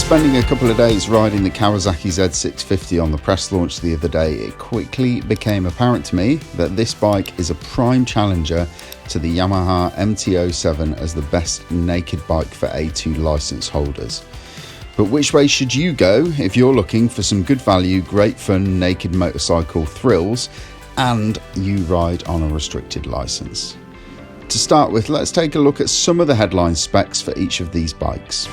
spending a couple of days riding the Kawasaki Z650 on the press launch the other day, it quickly became apparent to me that this bike is a prime challenger to the Yamaha MT-07 as the best naked bike for A2 licence holders. But which way should you go if you're looking for some good value, great fun, naked motorcycle thrills, and you ride on a restricted licence? To start with, let's take a look at some of the headline specs for each of these bikes.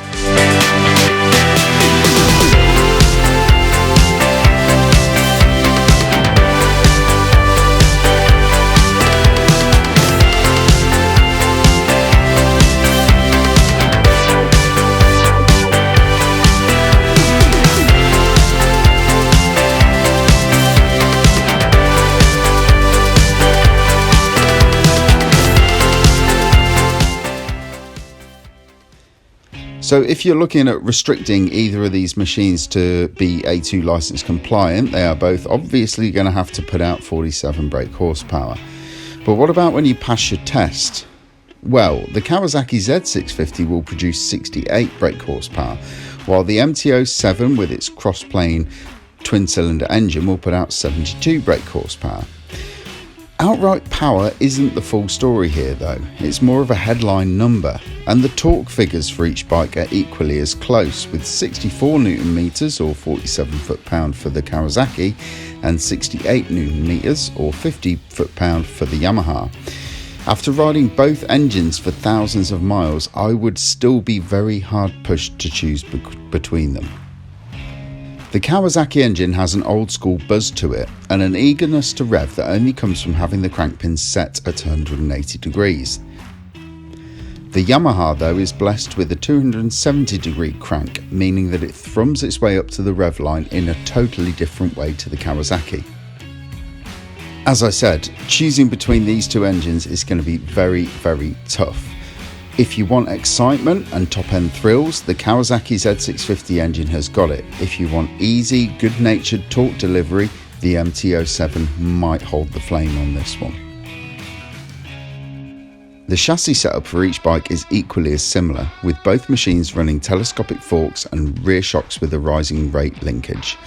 So if you're looking at restricting either of these machines to be A2 license compliant, they are both obviously going to have to put out 47 brake horsepower. But what about when you pass your test? Well, the Kawasaki Z650 will produce 68 brake horsepower, while the MT-07 with its cross-plane twin-cylinder engine will put out 72 brake horsepower. Outright power isn't the full story here though, it's more of a headline number, and the torque figures for each bike are equally as close, with 64 Newton meters or 47 foot-pound for the Kawasaki and 68 Newton meters or 50 foot-pound for the Yamaha. After riding both engines for thousands of miles, I would still be very hard pushed to choose between them. The Kawasaki engine has an old school buzz to it and an eagerness to rev that only comes from having the crankpins set at 180 degrees. The Yamaha though is blessed with a 270 degree crank, meaning that it thrums its way up to the rev line in a totally different way to the Kawasaki. As I said, choosing between these two engines is going to be very, very tough. If you want excitement and top-end thrills, the Kawasaki Z650 engine has got it. If you want easy, good-natured torque delivery, the MT-07 might hold the flame on this one. The chassis setup for each bike is equally as similar, with both machines running telescopic forks and rear shocks with a rising rate linkage.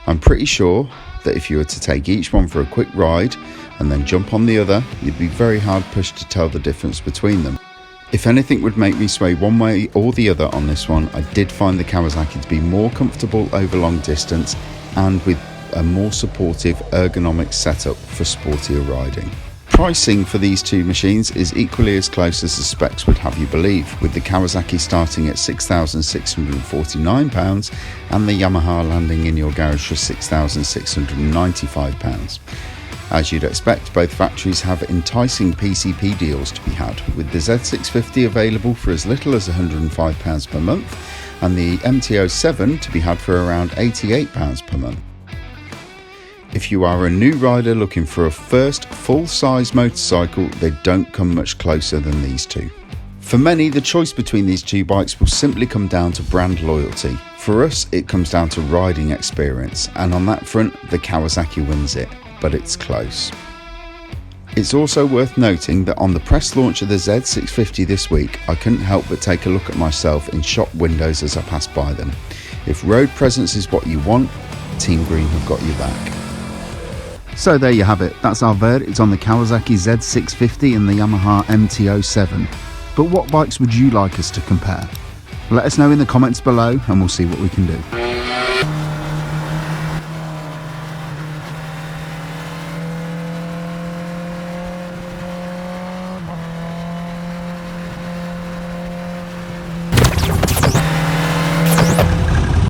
I'm pretty sure that if you were to take each one for a quick ride and then jump on the other, you'd be very hard pushed to tell the difference between them. If anything would make me sway one way or the other on this one, I did find the Kawasaki to be more comfortable over long distance and with a more supportive ergonomic setup for sportier riding. Pricing for these two machines is equally as close as the specs would have you believe, with the Kawasaki starting at £6,649 and the Yamaha landing in your garage for £6,695. As you'd expect, both factories have enticing PCP deals to be had, with the Z650 available for as little as £105 per month and the MT-07 to be had for around £88 per month. If you are a new rider looking for a first full-size motorcycle, they don't come much closer than these two. For many, the choice between these two bikes will simply come down to brand loyalty. For us, it comes down to riding experience, and on that front, the Kawasaki wins it. But it's close. It's also worth noting that on the press launch of the Z650 this week, I couldn't help but take a look at myself in shop windows as I passed by them. If road presence is what you want, Team Green have got your back. So there you have it, that's our verdict on the Kawasaki Z650 and the Yamaha MT-07. But what bikes would you like us to compare? Let us know in the comments below and we'll see what we can do.